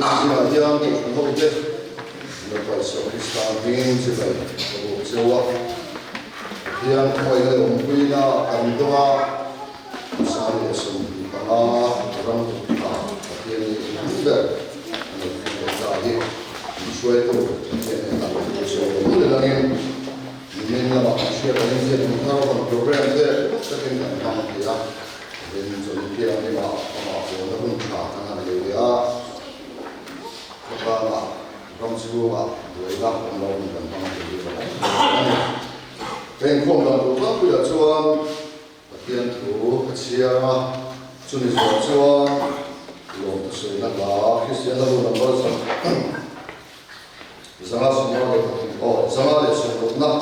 yang không biết là phải sống cái sáng kiến chỉ phải bộ siêu á yang phải là ông quý na anh đó sáng để sống thì ta rong ta hiện những cái ta đi suy tu hiện ta làm số những cái này mình là bạn sẽ có những cái thao bằng program thế sẽเป็นการทำที่อ่ะเป็นส่วนที่เราไม่มาผมก็ต้องหาทางเลยอ่ะก็ว่าต้องสู้อ่ะด้วยรักของเราเหมือนกันทั้งที่เราเป็นคนเราต้องคุยกับชวนเรียนรู้เชียร์ชวนชวนลงตัวสุนัขเราคริสเตียนเราต้องรู้สักสังฆสมาเลยโอ้สังฆเลยสมบูรณ์นะ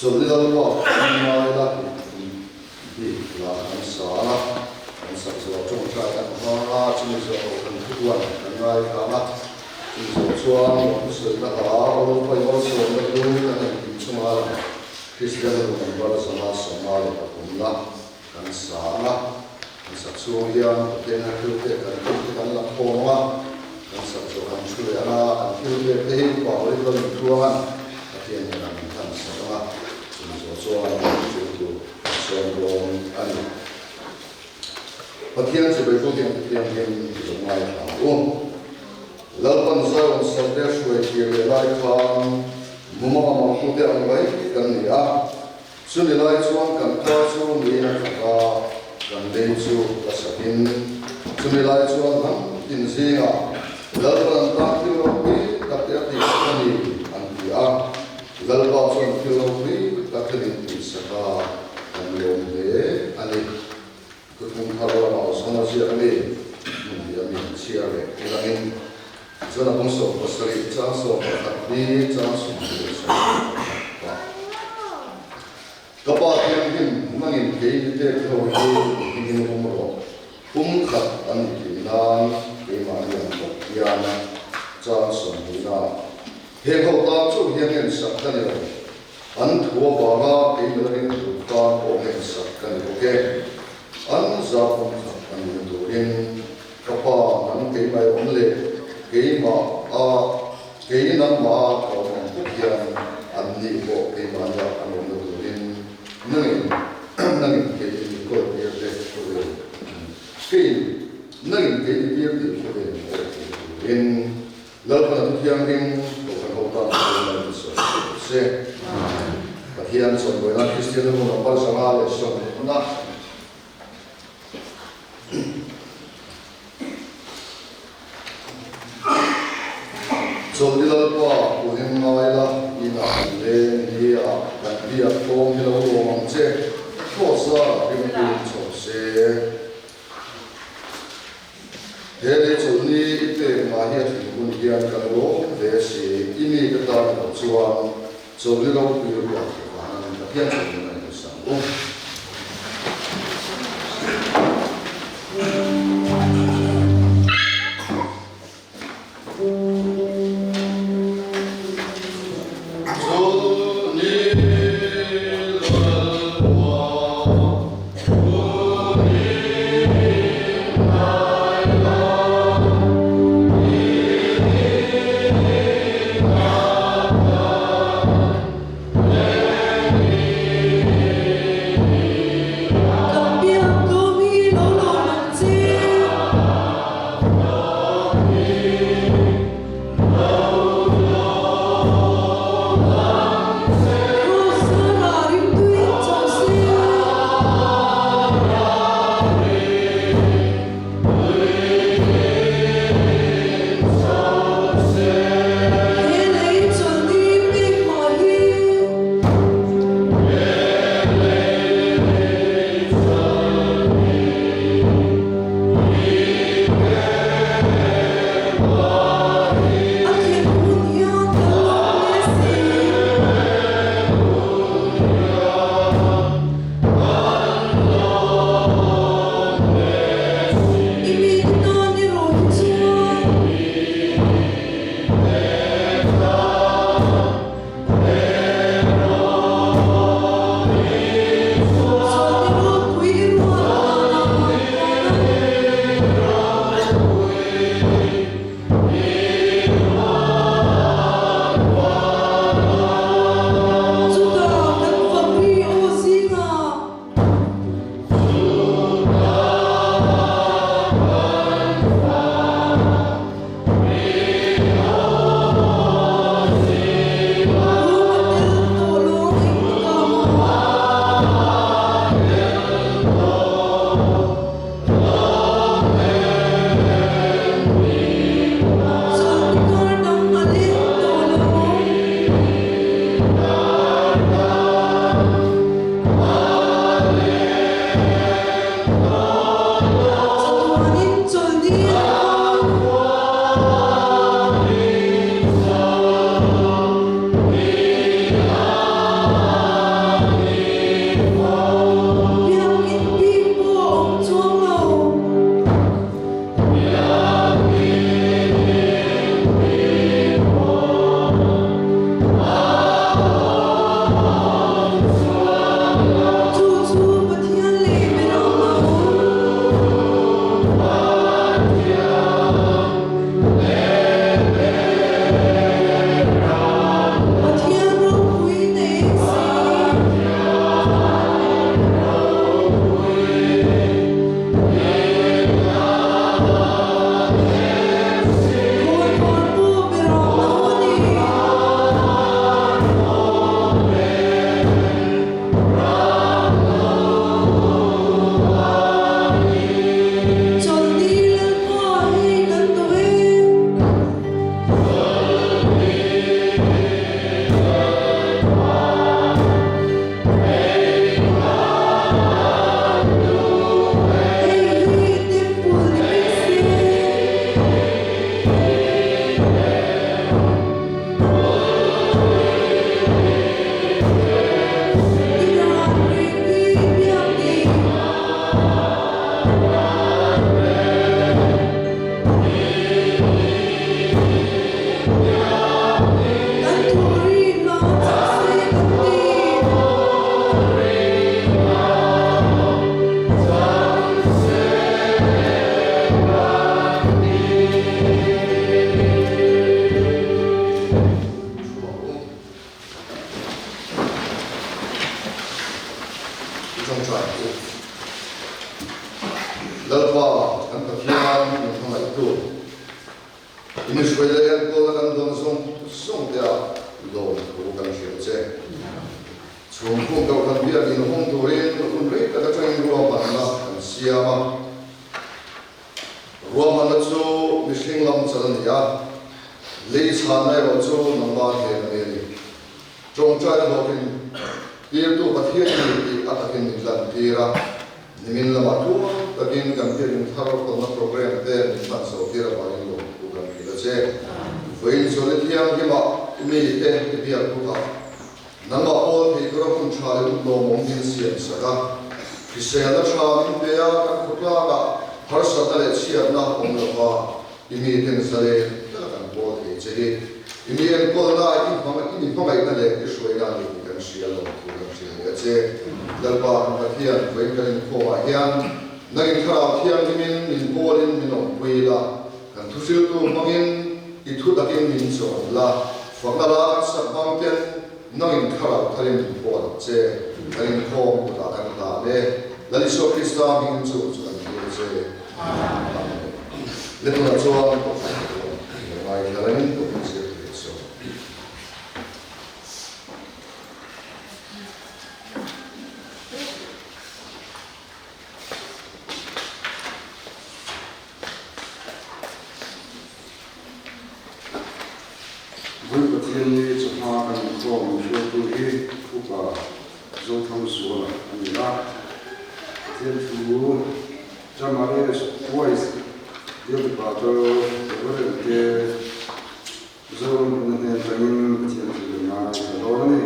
จนเราบอกไม่ได้ดีลาอันสานะอันสักส่วนจงใจกันมาจนส่วนกันทุกวันกันไงกันนะจนส่วนชวนสุนัขเราไปวันส่วนเราดูกันสมาคริสเตียนเราต้องรู้สังฆสมาเลยผมนะกันสานะอันสักส่วนยังเป็นนักเตะกันทุกกันละโคมาอันสักส่วนช่วยนะอันที่เรียกให้บอกว่าเราอยู่ทั่วกันที่นี่นะท่านสานะส่วนจุดส่วนรวมอันพอเที่ยงจะไปพูดเที่ยงตรงไหนครับแล้วปัญหาวันสัปดาห์ช่วยเกี่ยวกับไล่ทางมุมมองพูดอะไรไว้กันเนี่ยส่วนไล่ช่วงกันข้าช่วงนี้นะครับกันเดินสู่กษัตริย์ส่วนไล่ช่วงนั้นอินทรีย์แล้วปัญหาที่เราไม่ตัดสินกันนี้อันที่แล้วปัญหาที่เราไม่Katolik saka kanyong de ani kung harawa sama siya ni hindi siya re ilangin sana bungso pasari chaso patni chaso kapag yung mangin kayite ko hindi mo mo khat an kinan imanian yana chaso na hego ta chu hian sakani an thua baga kailarin tukan o men sakkan oke an zapon sakkan durin kapa nan kaimai onle kaima a kaina ma ko men kian an ni ko kaima ya an durin nangin kaini ko yerde ko kain nangin kaini yerde ko in lalpan kian ring ko kan hota ko so se Bagian soal bulan Kristian itu mendapat sama lesson mana? Soal di luar punya mawailah ina le dia dan dia kom di luar orang cek kosa dengan sose. Jadi soal ni itu mahir kemudian kalau desi ini kita berjuang soal di luar punya yang sebenarnya sanggup. ini sudah yang kau lakukan don song dia don bukan siapa. Sungguh kau kan biar ini hong turin mereka kacang ruang mana siapa ruang mana tu misling lam jalan ya lei sana yang tu nama ini trong cai hokin dia tu patihan ini atakin jalan tira nimin lama tu takin kan dia yang tharo kona program te masuk tira paling lo bukan kita je. Bain solat yang kita ini biar buka. Nama all di kerapun cari untuk mungkin siap saja. Kisahnya cari dia kan kutlaga harus ada siap nak umrah ini dengan saya kan buat jadi ini yang kolna ini pakai tadi sesuai dengan kan siap loh kan siap jadi dalam bagian bagian bagian nangin kerap yang min bolin minum kuila kan tusil tu mungkin itu dakin min solah fakala sabangken nangin kerap tarin buat je tarin kom bukan dah lalu so Krista min so je lepas tu orang mai tarin tu je so ini cuma kan kau suatu ini buka jauh suara ini lah. Jadi tu cuma ada voice dia berkata orang dia jauh mana pengen jadi mana orang ni.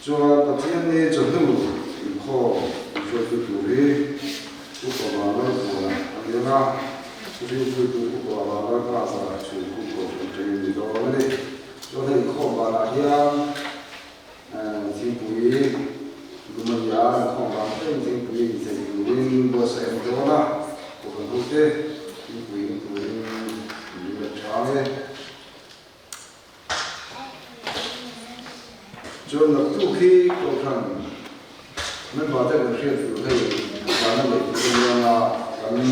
Cuma pasien ni jauh kau suatu ini buka mana suara ini lah. Jadi tu buka mana pasal cukup. Jadi orang ni, orang kau bala dia, timpui, lumayan kau bala timpui jadi lumayan bahasa Indonesia, orang tu timpui lumayan cakap. Jadi nak tu ki kau kan, membaca bersyukur tu, kerana berjaya kami.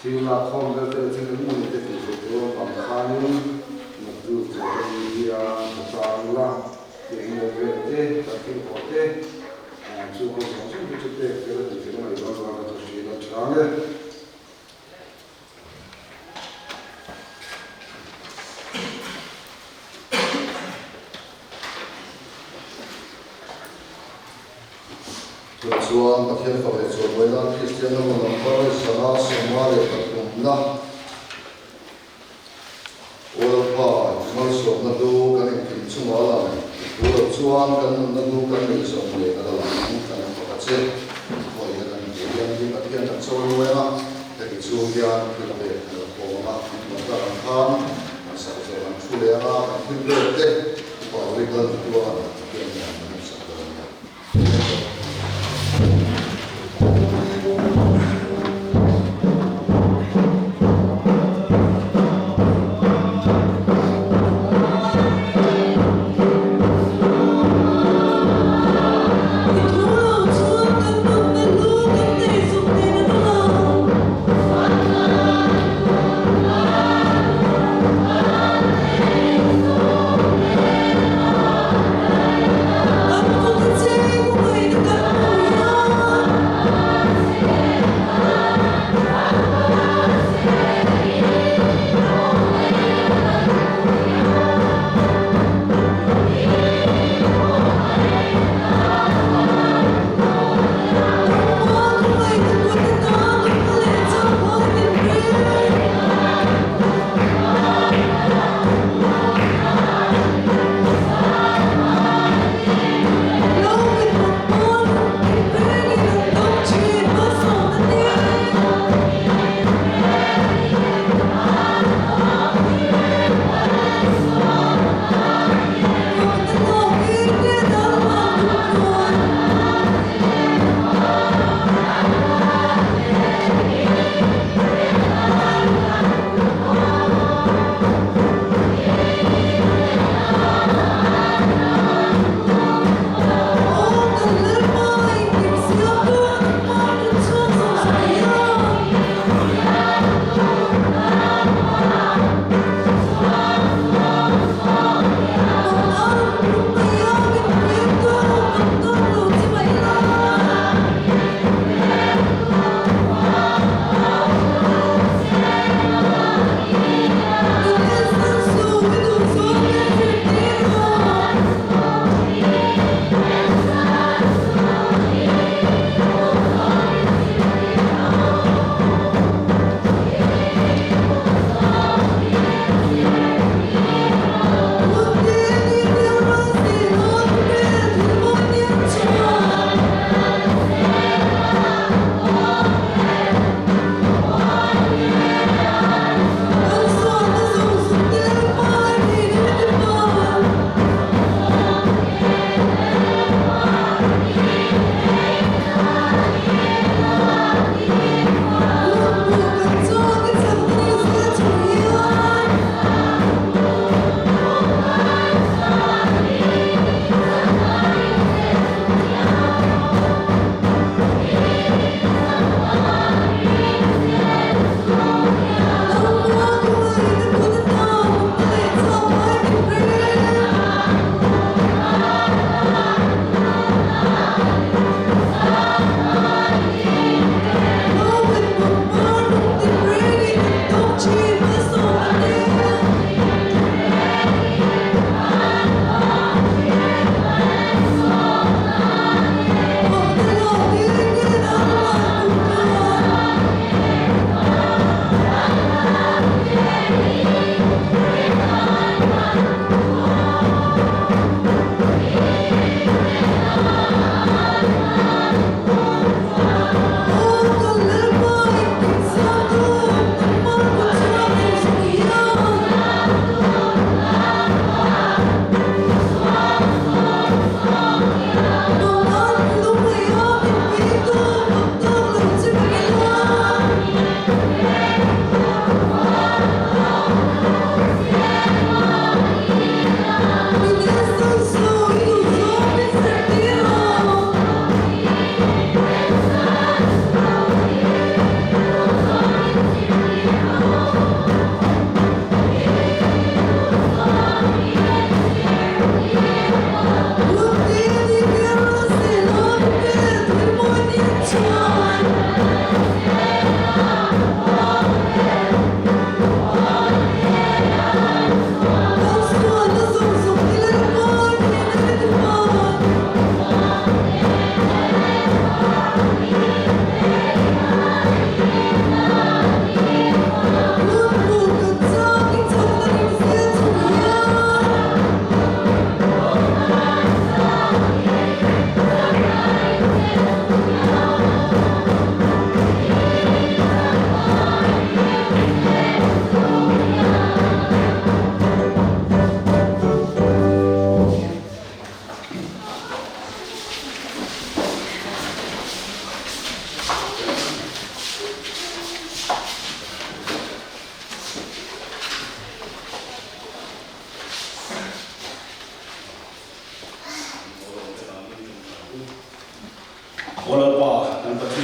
Jika kau berada di tempat itu, bangkani, madu dia bertanglah, yang berada tapi kote, cukup macam itu berada di tempat itu orang itu sudah canggih. Tuan pasien pakai soal Kristian orang pakai sana semua lepas na orang pakai masuk nado kan yang semua lah orang tuan kan nado kan yang semua adalah kan pakai oh ya kan yang pasien kan soal mana jadi suamian kita berkorban maka kan masa orang sulia kan kita boleh kan tuan yang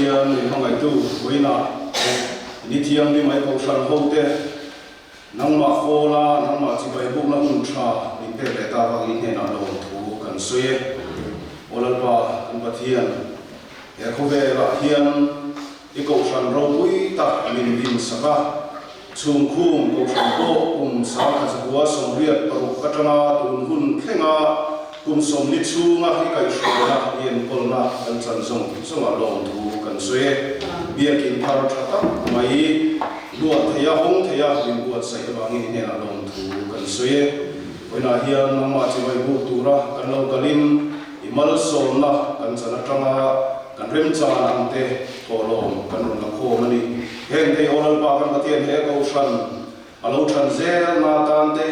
hiền mình không phải tu với na đi thiam đi mấy câu sản hậu thế nang ma khô la nang ma chỉ vậy bụng nang cha mình để để ta vào in hệ nào đầu thủ cần suy ola ba cần bát hiền ya không về là hiền đi câu sản rau bụi ta mình vin saka chung khum câu sản bộ sa khát bùa sông riết paru katanga tun hun khenga sông nít chu nga hi kai shona hiền kol na kan chan song along thu kan suy bia kin thar thata mai luat thaya hong thaya bin buat sai bangi ne along thu kan suy oina hian nang ma chi mai bu tura kan lo kalin imal som na kan chana tanga kan rem cha ang te tolom kan ron la kho mani hen te olal pa kan batien he ko shan alo than zel na tan te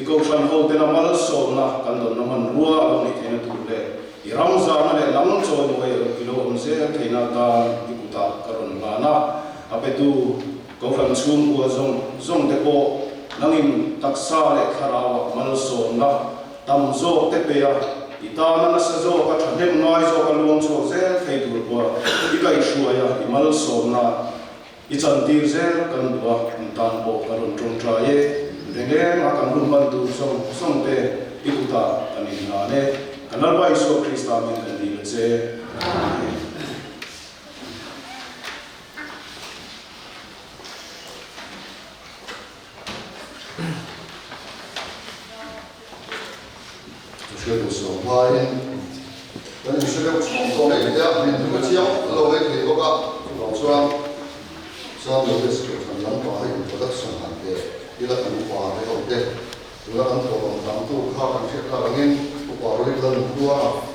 iko shan ho te na mal som na kan don na man ruwa alo ni thena tu le i ram za na le lam choi mo e kilo om se thena ta ikuta karon ba na apetu ko fan chum ko zong te ko nangin taksa le kharawa mal som na tam zo te pe ya ita na sa zo ka thanem noi zo ka luang cho zel thei tur ko i kai shua ya i mal som na i chan tir zel kan duwa tan po karon trong tra ye renge ma kan rum ban tu song te ikuta kanin na ne kanal ba iso krista men kan di che学读书发音，等你学了从头来的，你这个教，老外给我个老庄，上有的是很能把有的生产的，有的很花的好的，有的很多咱都靠上去靠上人，不把这个很多啊，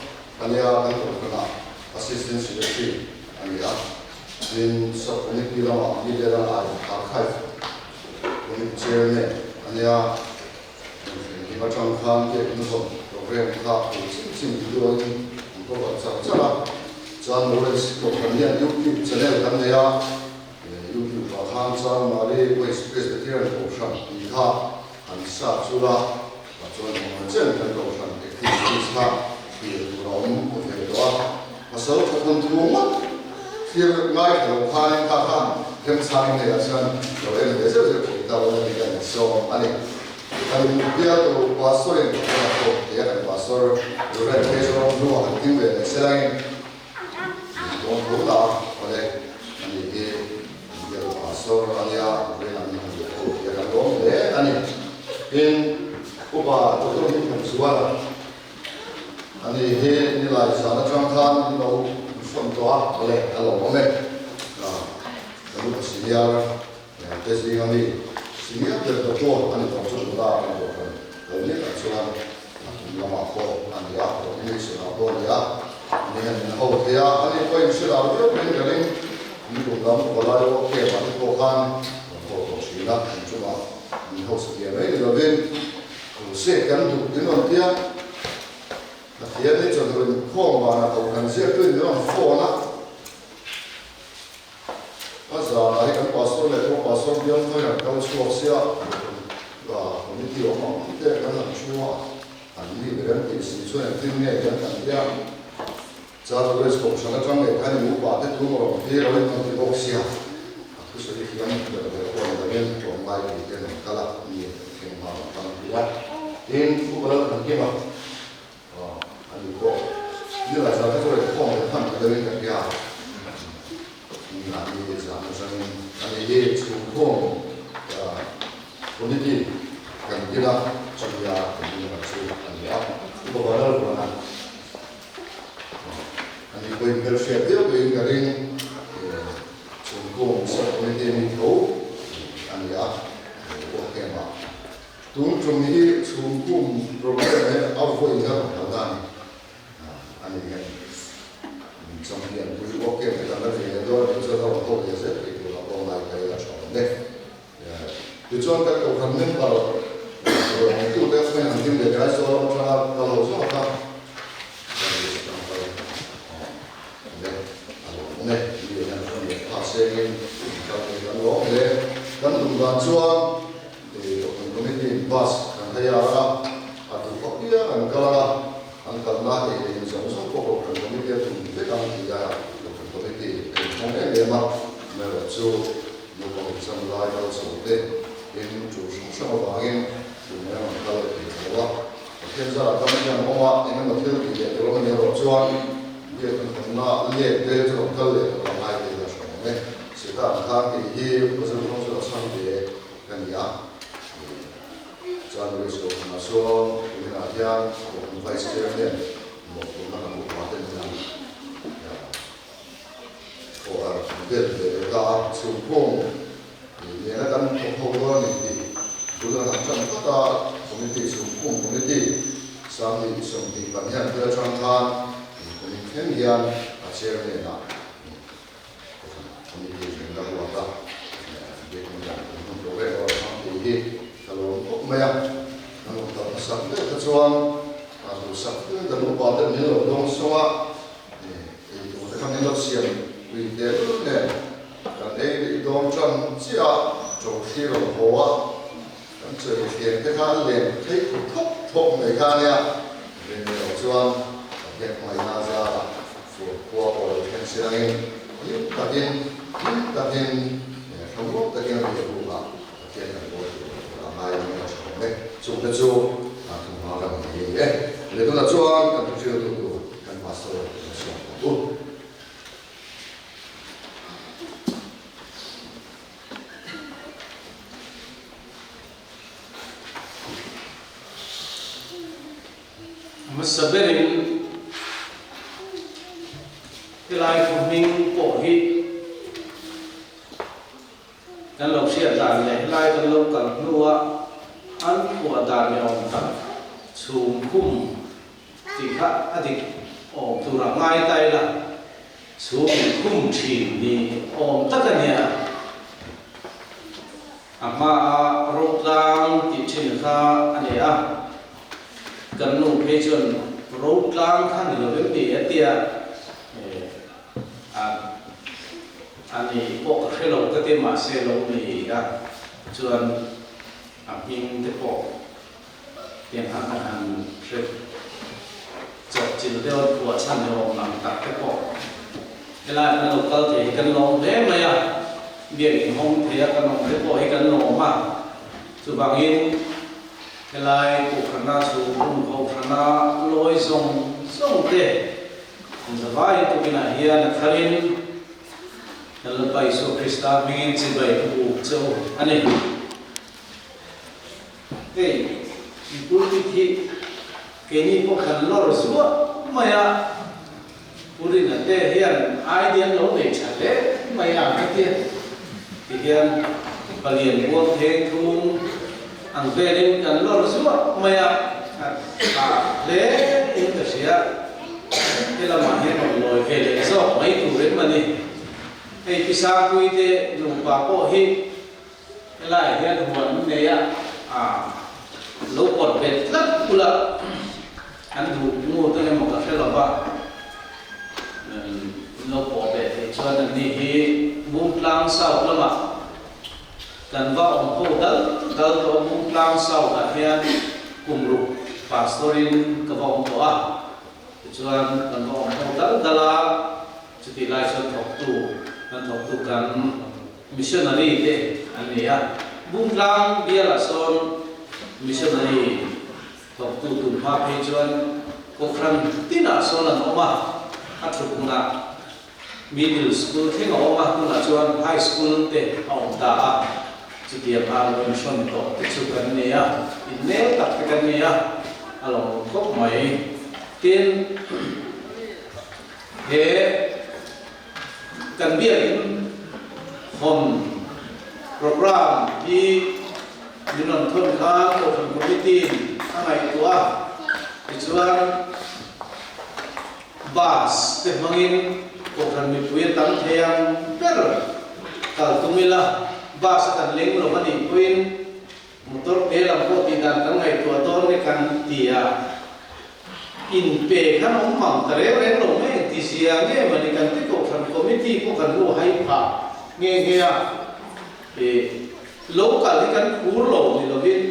人家很多个啦，assistant secretary，人家，因说我们比较嘛，你这个啊，打开，我们chairman，人家，你把张康给那个。program 它进入到很多个这了，咱无论是做肯定 YouTube channel 咱们呀，YouTube 把它咱嘛的为 space 的这样搞上，以它很下出了，把做我们正常搞上，也可以是它，比如说我们不会的话，我手头很多嘛，其实买的我看很长的是有人也是给到我那个说哪里。Kalau dia tu pastor yang tu dia kan pastor, orang Kristen orang dua hati mereka selain orang tua oleh ni dia pastor dia orang dia kan orang dia ani in ubah tu ni kan suara ani he nilai sana jangkaan ni from doa oleh kalau orang lalu senior testing ani senior tertua ani proses doa ani bukan kalau ni kan suara lama ko ani ya ini suara doa ya ini kan oh dia ani ko ini suara dia pun kering ini bukan kalau yo ke mana ko kan ko sila cuma ini harus dia ni lebih se kan tu ini dia dia ni contoh ko mana ko kan se tu ni orang phone lah Asa hari kan pastor lepas pastor dia tu yang kalau suasia, komiti orang kita kan semua, andi beran isi suara timnya yang kan dia, cara beres kau sana jangan kan ibu batet tu orang dia orang nanti boxia, aku sudah kian berkorban dengan orang lain dia kalau ni kemar kan dia, ini bukan kan kemar, andi kau, ni lah saya tu orang kau kan dengan dia. Ani zaman ani ye cukup politik kan kita ceria ini masih ani apa itu baru mana ani kau interfere dia kau ingkarin cukup seperti ini kau ani apa oke mah tu cumi cukup problemnya apa kau ingkar kalau ani kan Sampai tu oke kita nanti ada kita tahu tahu dia set itu apa orang lain kaya macam ni. Tujuan kita orang ni kalau itu dia sebenarnya nanti dia guys orang macam kalau so apa. Ni dia yang pasien kalau ni kan tujuan di komiti bas kan saya ada atau kopi kan kalau angkat lah ini semua pokok komiti itu kita tidak komiti không em em mà là chú nó có một trăm lại đó số thế em chú sống sao vàng em chú mẹ mà ta lại thì đó hiện giờ ta mới nhận ông ạ em mà thiếu thì để tôi mình nhớ cho anh việc mình là liệt để cho ta lại làm lại thì là sao đấy sự ta khá thì hi có sự không sự sang về cái gì á cho nên số mà số mình là giang cũng phải xem này một cũng là một quá trình làm của việc để ta sử dụng thì nó đang không có gì thì chúng ta làm trong tất cả community sử dụng community sang thì sử dụng thì bản thân theo trong than thì thêm hiện ở trên này là community chúng ta quan tâm việc mình làm cũng không có về đó thì kalau untuk maya kalau kita sampai ke cuan atau sampai ke lupa dan ni orang semua itu kita kan yang siap video ni dan ini orang macam siapa jauh orang bawa dan jadi kita lihat top mereka ni ini orang cuan yang mai nazar buat orang yang sedang ini tapi kamu tak kena berubah tak kena ai mà chọn đấy chụp cái chỗ thùng hoa làm gì đấy để tôi là cho các bạn chưa đủ các master chọn mà sebenarnya cái lai của mình bỏ đi kan lok sia dan le lai kan lok kan nuwa an của dan me om ta chum kum ti kha adik om tu ra ngai tai la chum kum thin ni om ta kan ya ama rok lang ti chin kha ane a kan nu pe chon rok lang khan lo be ti atia ani po ka hello ka te ma se lo ni ya chuan a ping te po tiang han se chok chin de on ko chan lo nam tak te po ela na local te kan lo le ma ya bien hong the kan lo te po he kan lo ma chu bangin ela ko khana su ko khana loi zong te vai to kina hian khalin dalam Yesus Kristus ingin sebaik itu jauh aneh. Itu titik kini bukan lor semua maya puri nanti hian idea lo ni cale maya nanti hian balian buat hekun angperin kan lor semua maya le itu sia kita mahin lo kele so mai turin mani hey pisang kui te lupa po hi lai hian huan ne ya lo pot bet lat pula an du mu te mo ka khela ba lo po bet te chuan ni hi bum tlang sau lama kan va om ho dal to bum tlang sau ka hian kumru pastorin ka va om to a chuan kan va om ho dal dala chuti lai chuan thok tu kan thok tu kan missionary te ania bum tlang bia la son missionary thok tu tu ma phe chuan ko khran tina son an oma athukuna middle school thing oma kuna chuan high school te om ta a chuti a lo mission to te chu kan nia inne tak te kan nia along kop mai tin he kan biakin hom program di dinon thon kha ko community angai tua chuan bas te mangin ko kan mi puin tam theang per kal tumila bas kan leng lo mani puin motor pe lam ko ti dan kan ngai tua ton ne kan tia in pe kan om mang tare re lo me ti sia nge mani kan ti ko kan committee ko kan lo hai pha nge nge a local kan khur lo ni lo bin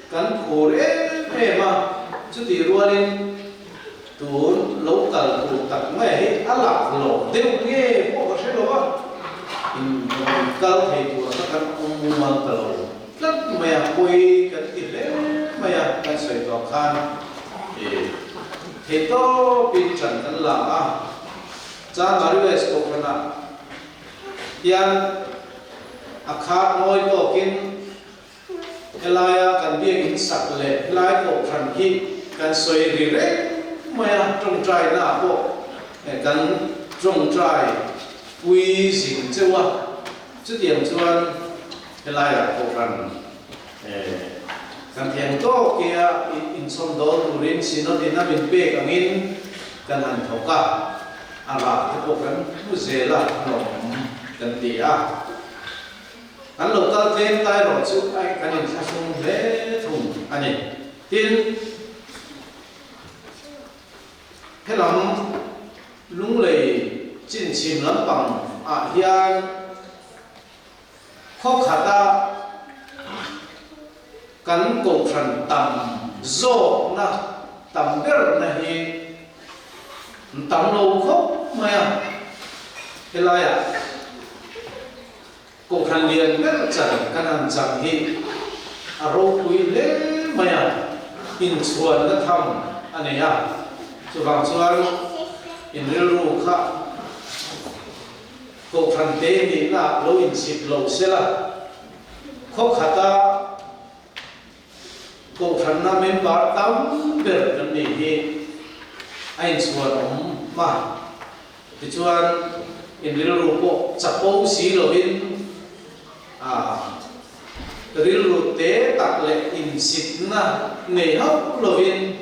kan khur e ma chu ti rualin tun local ku tak mai hi ala lo deu nge ko ka lo in kal thei tu ka kan mal kalo lat maya koi kan ti le maya kan soi to khan thei to pin chan kan la a cha mari wes ko kana yan akha noi to kin elaya kan bi in sak le lai ko khan hi kan soi ri re maya trong trai na ko kan trong trai quy sinh châu à, chứ điểm chuan cái lai là cổ phần, càng thiền to kia in sông đó tụi mình xin nó đi nằm bên bể càng in càng hành thấu cả, à là cái cổ phần nó dễ là nó càng tỉ à, anh lộc ta thêm tay rồi chứ anh càng in sa sung lẽ thùng anh ấy tiên cái lòng lúng lầy chính chim lắm bằng hiện khó khăn ta cắn cổ phần tầm rộ na tầm biết là hi tầm lâu khóc mà cái lai à cổ phần liền biết chẳng căn ăn chẳng hi rô quý lẽ mà in chuan nó thầm anh ấy à cho bằng chuan in riêu khác cổ phần tế ni là lâu in xịt lâu xe là khó khăn ta cổ phần nam em bảo tao biết cái này anh xuân ông mà thì chuan in riêu cổ chắp bầu xí lâu in riêu tế tạc lệ in xịt na nề hấp lâu in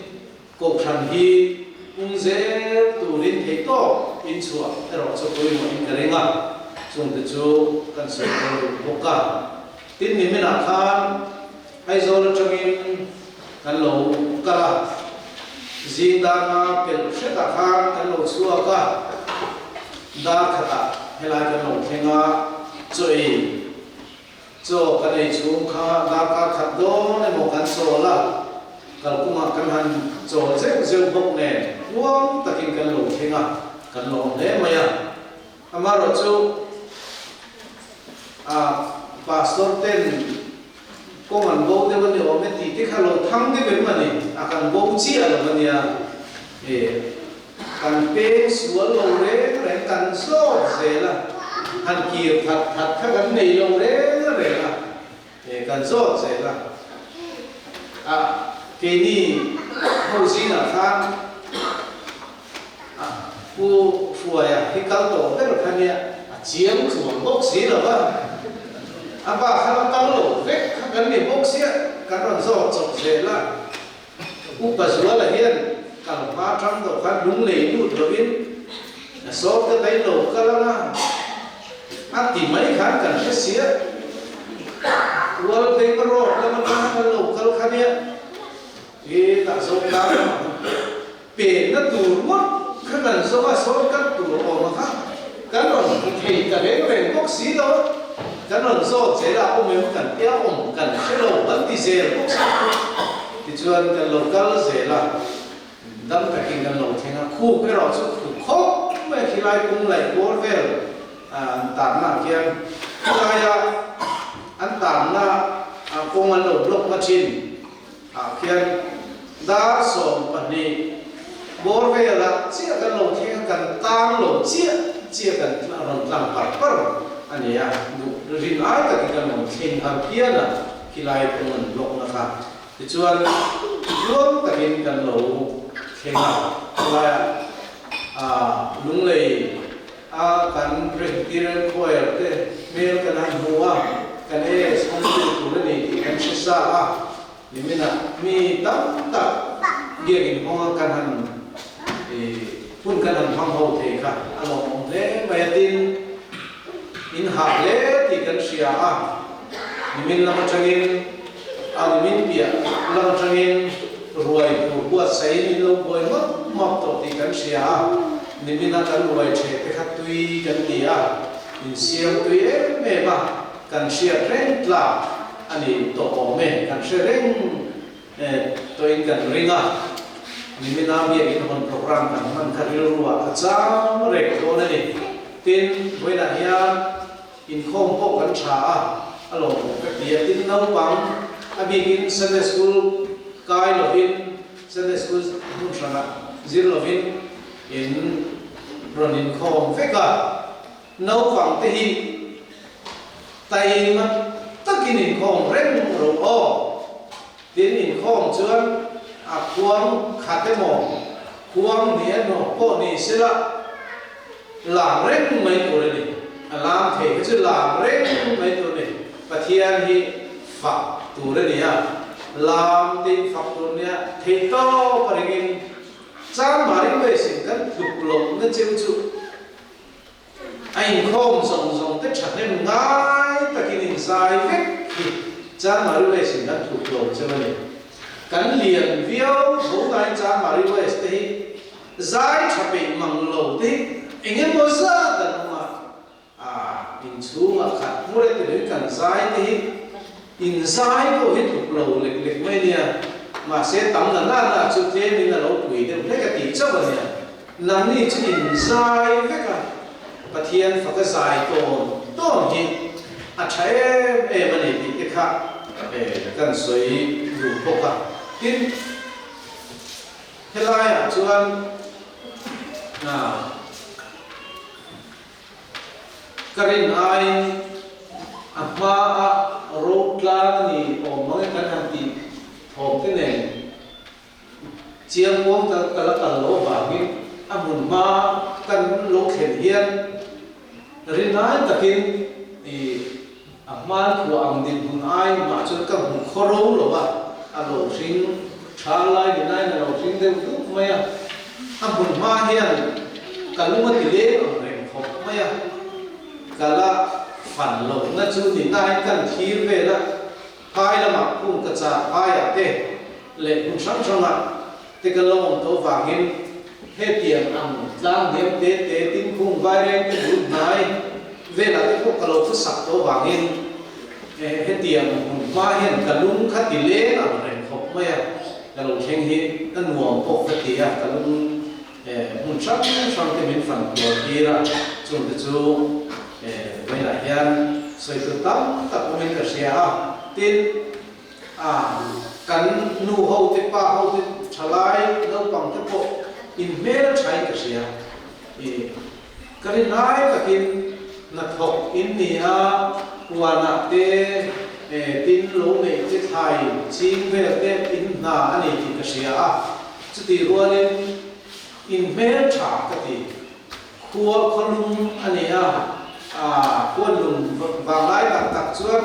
cổ phần hi cũng dễ tụ đến thế to in chùa rồi cho tôi một in cái này chúng tôi chú cần sử dụng một cả tin niệm là khan hay do nó trong in cần lâu cả gì đang bền sẽ ta khan cần lâu xua cả đã khát hay là cần lâu thêm chơi cho cái này chúng khan đã khát đó nên một cần số là kalau kuma kan han cho zeng bok ne uang takin kan lo thenga kan lo ne maya amaro chu pastor ten kongan bo de ban yo me ti te khalo thang de ben mani akan bo chi ala mania kan pe sual lo re kan so ze la han ki that kha kan nei lo re la kan so ze la cái này hậu sinh là khan cô phùi cái cao tổ rất là khan nhẹ chiếm chuồng bốc xí rồi vâng bà khăn cao lỗ vết khăn gắn niệm bốc xí cái đoạn gió chọc dễ là cô bà chúa là hiền cả 300 tổ khăn đúng lệ nút rồi biết số cái tay lỗ cái là thì mấy khăn cần cái xí cô thấy cái rốt là mình khăn lỗ cái khăn nhẹ cái ta số cao bể nó tủ mất cái lần số mà số các tủ mà khác cái lần thì cái đấy về bốc xí đó cái lần số chế là ông mình cần eo ông cần cái lỗ vẫn thì dễ bốc xí thì chuyên cái lỗ cao dễ là đâm cái kinh cái lỗ thì nó khu cái lỗ số khó mà khi lại cũng lại cố về tạm là kia cái anh tạm là công an lỗ lốc phát triển kia đã sống bản đi bố về là chia cái lỗ thiên cần tăng lỗ chia cần làm bát anh ấy riêng ai cái lỗ thiên hàng kia là khi lại cũng mình lỗ là khác thì chuan luôn cái lỗ thiên là đúng lệ cần riêng tiền quay cái mail cái hàng mua cái này xong rồi tụi này thì em sẽ ra thì mình là mi tắm tập kia thì không cần hành phun cần hành phong hậu thì cả ông lẽ bài tin in học lẽ thì cần sửa thì mình làm cho nên mình bịa làm cho nên rồi của xây mình lâu rồi mất mọc tổ thì cần sửa thì mình là cần rồi chế cái khác tùy cần gì mình siêu tùy em mà cần sửa rèn là anh ấy tổ mẹ cần sửa rèn tôi cần ring mình làm việc in một program cần mình cần lưu vào cha nó rẻ thôi này tin với là hiền in không có cần trả alo cái tiền tin nấu bằng abigin Sunday school kai lovin Sunday school mun sana zero lovin in ronin không phải cả nấu bằng te hi tay mà tấtkin in không rèn rồi o tin in không chuan quang khát mồ quang niên nó có ni sẽ là làm rèn mấy tuổi này làm thế cái chữ làm rèn mấy tuổi này và thiên hi phật tuổi này à làm tin phật tuổi này thì to phải nghìn trăm mà đến về sinh cái lục lục nó chịu chịu anh không dùng dùng tất cả nên ngay ta khi nhìn sai hết trăm mà đến về sinh cái lục lục cho mình cắn liền viêu số cái trăm mà đến về thì giải chấp bị măng lầu thì anh em có ra tận mà in chú mà khát mua để đến cần giải thì in giải có hết lục lầu lịch lịch mấy nè mà sẽ tắm là chút thế mình là lâu tuổi để lấy cái tỷ chấp rồi nè làm đi chứ in giải với cả và thiên phải cái giải tồn thì trái em mà đi cái khác cần suy đủ bộ cả tin thế lại chuan karin ai apa rotla ni omang kan hanti thom te ne chiang wong ta kala lo ba ni amun ma kan lo khen hian rinai takin i aman khu ang din hun ai ma chu ka hun khoro lo ba alo sing thalai ni nai na lo sing de du maya amun ma hian kaluma ti le reng khop maya kala phản lộ na chu ni nai kan thir ve la phai la ma kum ka cha phai a te le kum sang sang ma te ka long to wangin he tiang am tlang dem te tin khung vai reng te bu nai ve la te ko ka lo fu sak to wangin he tiang ma hian ka lung kha ti le na reng khop maya ka lo theng hi ka nuam pok ka ti a ka lung mun sang sang te min phản lo hi ra chu te chu với lại hiện soi tự tâm tập của mình là sẽ tin cắn nu hậu tiếp ba hậu tiếp trả lại đâu bằng tiếp bộ in mail trái cái sẽ cái này cái tin nát học in nia qua nát te tin lỗ này cái thai chim về te in na anh ấy thì cái sẽ chứ thì luôn in mail trả cái gì khua con lung anh ấy quân lùng vàng lái tặng tặng chuột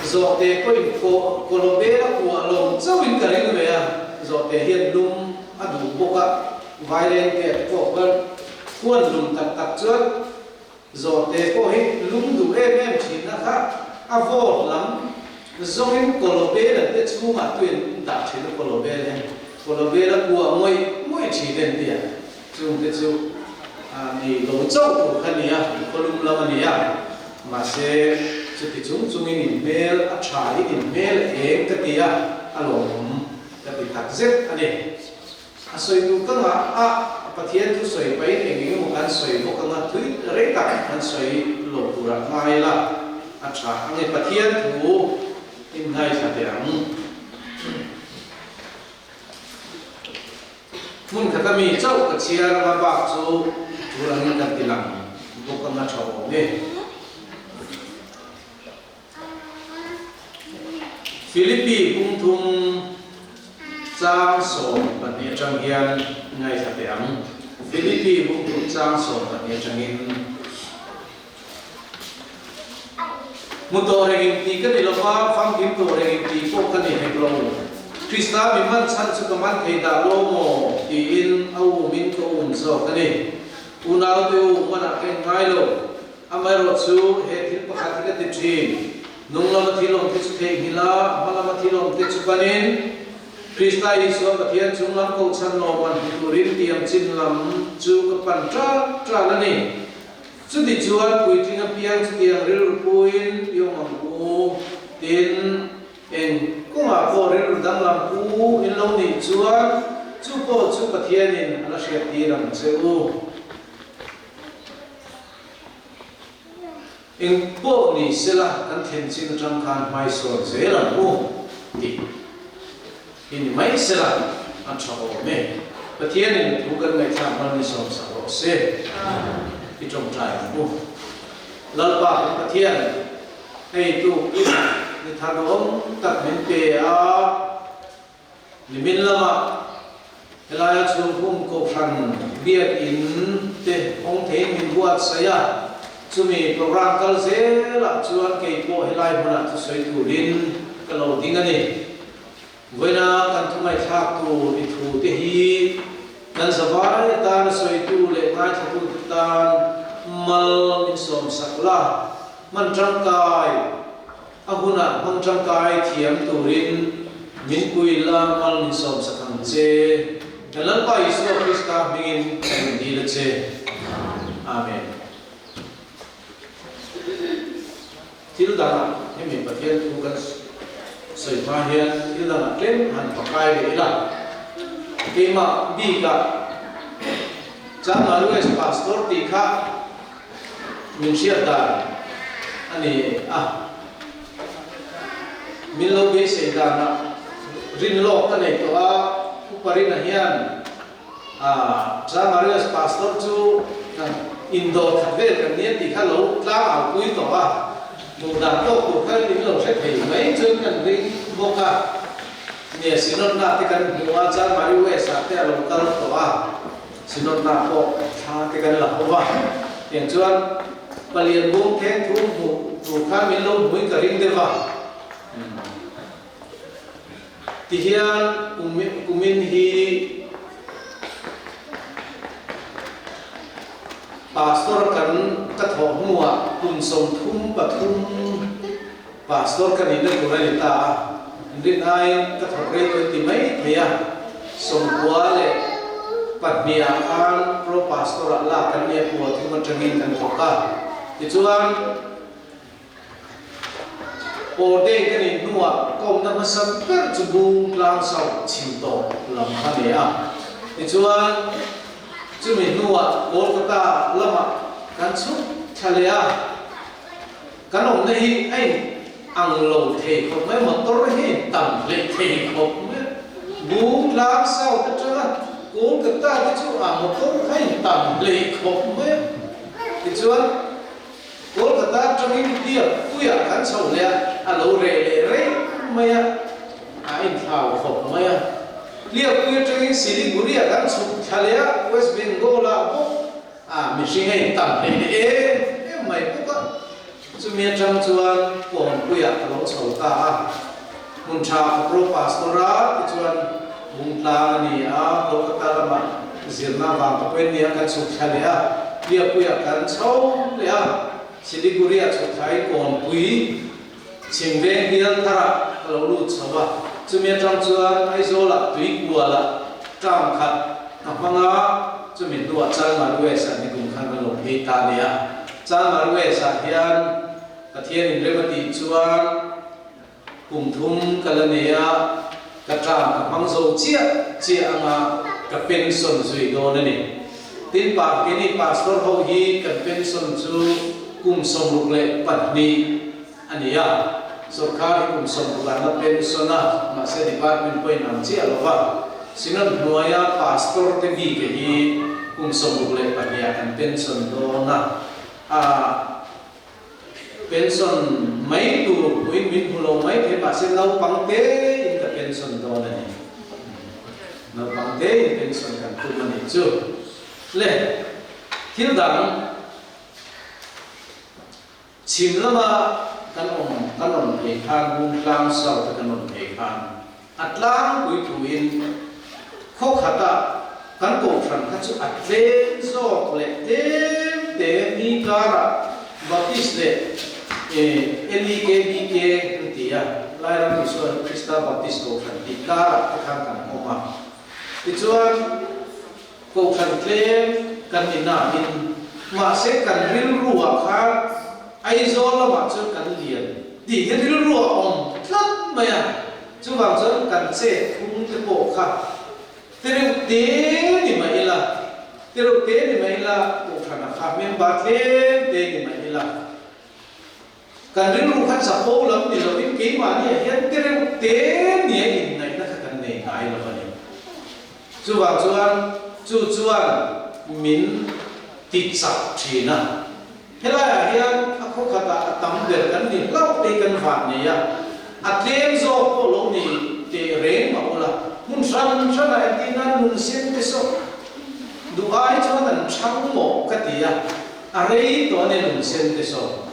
rồi để có những cô lô bê là của lồng châu in cả những người rồi để hiện lùng đủ bộ cả vài đêm kẹt của quân lùng tặng tặng chuột rồi để có hết lùng đủ em chỉ là khác vô lắm rồi những cô lô bê là để chú mà tuyển đặt chỉ là cô lô bê là của mỗi chỉ đến tiền chung cái chú ni lo châu của cái này có lùng lắm này mà sẽ thì chúng in mail trái in mail em cái gì alo cái gì thật rất anh ấy soi tu cái mà phát hiện tu soi bay thì những một anh soi một cái mà thứ rét cả anh soi lộ tu ra ngay là trái anh ấy phát hiện tu in hay sao thế mun kata mi châu cái chia ra bạc châu tu ra những cái gì làm một cái mà châu này Philippines cũng thung trang sổ bản địa trang hiền ngày thật tiếng Philippines cũng thung trang sổ bản địa trang hiền một tổ hình tí cái này là phang kiếm tổ hình tí có cái này hay lâu Krista mình mang sẵn sự cảm ơn thầy đã lô mồ thì in âu mình có ủng hộ cái này unao tiêu mà là cái ngay lâu amai rồi chú hệ thiết bác hạt cái tiết trì nung lama thilong te chu thei hila malama thilong te chu panin Krista Isu pathian chung lam ko chan lo man turin tiam chin lam chu ka pan tra la ni chu ti chuan pui tinga piang chu tiang ril puin yong am ku tin en kunga ko ril dang lam ku in lo ni chuan chu ko chu pathian in ala she ti ram cheu eng po ni sela kan then chin tang khan mai so zela mu ti in mai sela an chho me pathian in thu kan mai tha man ni som sa ro se ti trong trai mu lal pa pathian hey tu ni tha dom tak men pe a ni min lama helaya chu hum ko phan biat in te ong the min buat saya chumi program kal zela chuan ke po helai huna chu soi tu rin kalo ding ani voina kan thumai thak tu i thu te hi kan zawai tan soi tu le ngai thu tan mal in som sakla man trangkai ahuna man trangkai thiam tu rin min kuila mal in som sakang che dalam pa Yesus Kristus mingin di lece amen til dana hemi pathian tu kan soi pa hian til dana tlem han pakai de ila kema bi ka chama lues pastor ti kha min sia da ani min lo be se dana rin lo ka nei to a upari na hian chama lues pastor chu indo thave kan ni ti kha lo tla au pui to a một đàn tốt của các tín đồ sẽ thấy mấy chương cần đi vô cả nhẹ xin nó na thì cần mua cha mà đi về sáng thế là một căn tổ xin nó na bộ cha thì cần là hậu à hiện chuan và liền buông thêm thu khác miền đông mới cả riêng được vào thì hiện cùng mình hi pastor kan katho mua kun som thum pathum pastor kan inde kuralita indin ai katho re ti mai thea som kwale patnia an pro pastor la kan ne pu thi man trangin kan thoka ti chuan orde kan in nuwa kom na masam per chu bung lang sau chim to lam khania ti chuan chu mi nuwa Kolkata lama kan chu thalea kan om nei ai ang lo the ko mai motor he tam le the ko mai bu la sau ta cha Kolkata ta chu motor hai tam le ko mai ti chuan Kolkata trong in dia puya kan sau le lo re mai in thao ko mai lia puya trong in Siliguri kan chu thalea West Bengal la bo mình sinh hay tầm để mày cũng có chú miền trong chuan còn quỷ à lâu sầu ta muốn cha pro pastora thì chuan muốn la ni lâu cái ta làm diễn na vàng tập quen nia kan sụt khai lẽ lia quỷ à kan sâu lẽ Siliguri à sụt khai còn quỷ chỉnh về hiền thara lâu lụt sầu à chú miền trong chuan ai số là tùy của là trang khát nằm ngã chú mình đua chân mà đuôi sản thì cũng khăn là lồng hay ta nè chân mà đuôi sản hiền cái thiên hình lên mà đi chuan cùng thum cái là nè cái tràm cái măng dầu chia mà cái pension duy đồ này nè tin bạc cái này pastor hậu hi cái pension chú cùng sống lục lệ bật đi anh ấy सरकार cùng sống lục là pension mà sẽ department point làm chia lo vào sinan nuaya pastor te vi ke hi kum som le pania kan pension do na pension mai tu win win hulo mai the ba se lau pang te in ka pension do na ni na pang te in pension kan tu ma ni chu le thil dang chim lama kan om he khan bung tlang sau ta kan om he khan atlang pui tu in khóc hata kan ko phran kha chu atle zo le te mi kara baptist le LKBK tia lai ram so Krista baptist ko phran ti kara khan kan oma ti chuan ko phran tle kan ina in ma se kan ril ruwa kha ai zo la ma chu kan lian ti ril ruwa om tlat ma ya chu wang chu kan che thung te po kha teruk te ni mai la ko phana kha mem ba te ni mai la kan rin ru khan sa po lam ni lo in ke ma ni hian te reu te ni in nai na kan nei ngai lo ni chu wa chuan min ti chak thina hela hian a kho khata tam der kan ni lau te kan van ni ya a tlem zo po lo ni te reng ma ola mun san la ti na nun sen te so du ai chuan an thang mo ka ti ya a rei to ne nun sen te so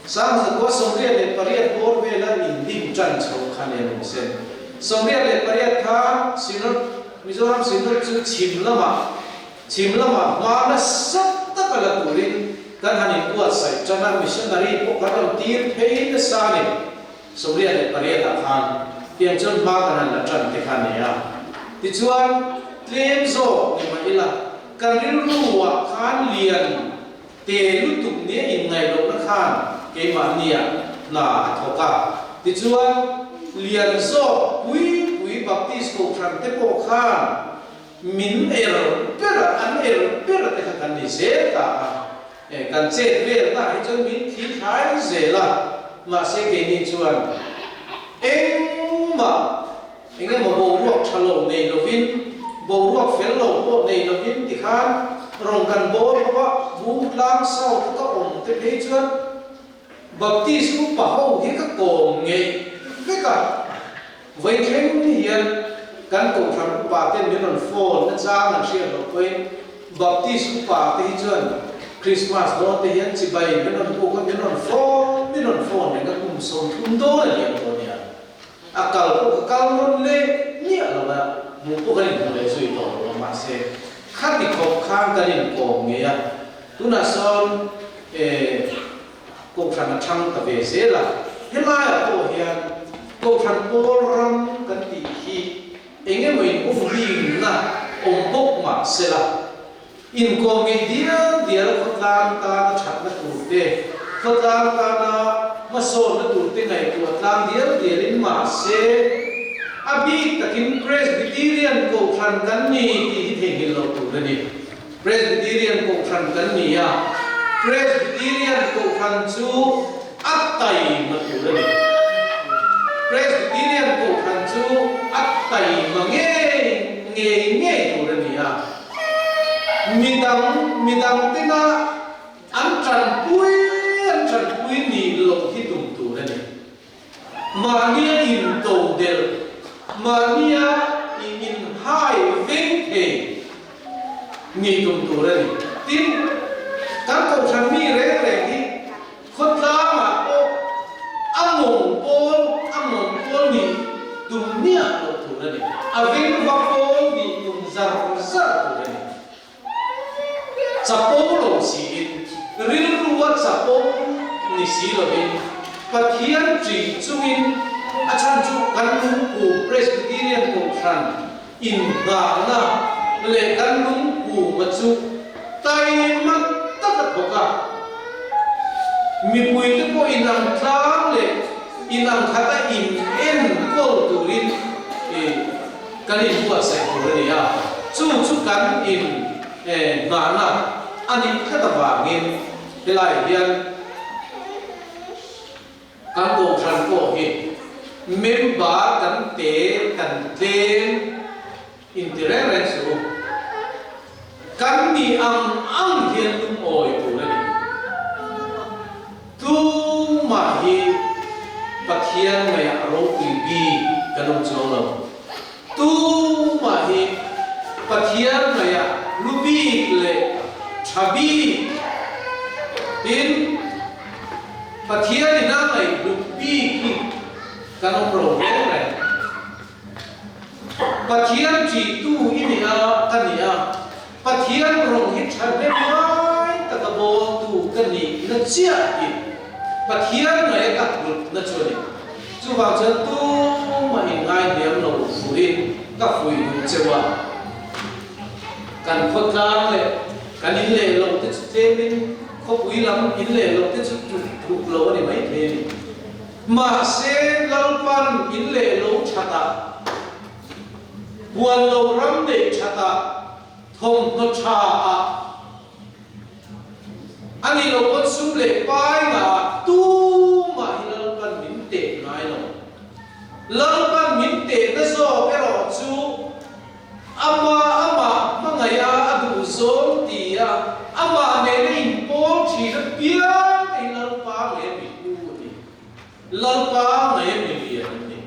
sang sa ko somria le pariat bor vela in dim chan chho khan ne nun sen somria le pariat kha sinot mizoram sinot chu chimlama ma na sat ta kala turin kan hanin kuat sai chana missionary po kadam tir phein sa ni somria le pariat khan tiang chon ma kan la chan te khan ya ti chuan tlem zo ni ma ila kan ru wa khan lian te lu tuk ne in ngai lo na khan ke ma nia na thoka ti chuan lian zo pui baptist ko than te po khan min an te kan ni se ta kan che ve ta hi chon min thi thai ze la ma se ke ni chuan ma bo ruak thalo nei lovin bo ruak fel lo po nei lovin ti khan rong kan bo ba bu lang sau ka om te pe chuan baptist ku pa ho hi ka ko nge ke ka vai thleng ni hian kan ko thang pa ten min on phone na cha na share lo point baptist ku pa te hi chuan christmas do te hian chi bai min on ko ka min on phone ne ka kum som thum do la liam ko nia akal ko kal non le ni ala ba mu ko ka ni le sui to lo ma se khat ti khop khang ka rin ko nge ya tu na son ko thang thang ka ve se la hela ya ko hian ko thang bol ram kan ti hi enge mo in uf ring na om bok ma se la in ko nge dia khotlan ta chat na tu te khotlan ta na ma so na tu te ngai tu atlang dia in ma se abi takin presbyterian ko thang kan ni ti thengil lo tu ni presbyterian ko thang kan ni ya presbyterian ko thang chu atai ma tu ni presbyterian ko thang chu atai ma nge tu ni ya midang tina an tran pui ni lo hi tum tu ni ma nia in to del ma nia in hai veng the ni tum tu ni tin kan ko thang mi re hi khot la ma o among pol ni tum nia lo tu ni a veng va pol ni tum zar tu ni sapo lo si ril ruat sapo ni si lo bin pathian tri chungin achan chu kan ku presbyterian ko than in ga na le kan lung ku ma chu tai mat ta ka ka mi pui te ko inang tlang le inang khata in en ko turin kan in buat sai ko ni ya chu kan in ga na ani khata wa ngin helai hian kan ko than ko hi member kan ten interference ro kan ni ang hian tum oi tu ni tu ma hi pathian mai ro ki bi kanong cholo tu ma hi pathian mai lubi le chabi in pathian ina mai lubi ki kanong problem le pathian chi tu ini kania pathian rong hit chan le mai ta ka bo tu kani na chia in pathian mai ka lut na choni chu wa chen tu ma in ngai dem lo fuin ka fui chewa kan phot lang le kan in le lo te che min kho pui lam in le lo te chu thu lo ni mai the ni ma se lalpan in le lo chata buan lo ram de chata thom no cha ani lo kon sum le pai na tu ma ngay lo lăng pan min te na zo pero chu ama mangaya adu zom tia ama ne in po chi na pia ai lăng pa le mi ku ni lăng pa ngai mi li ni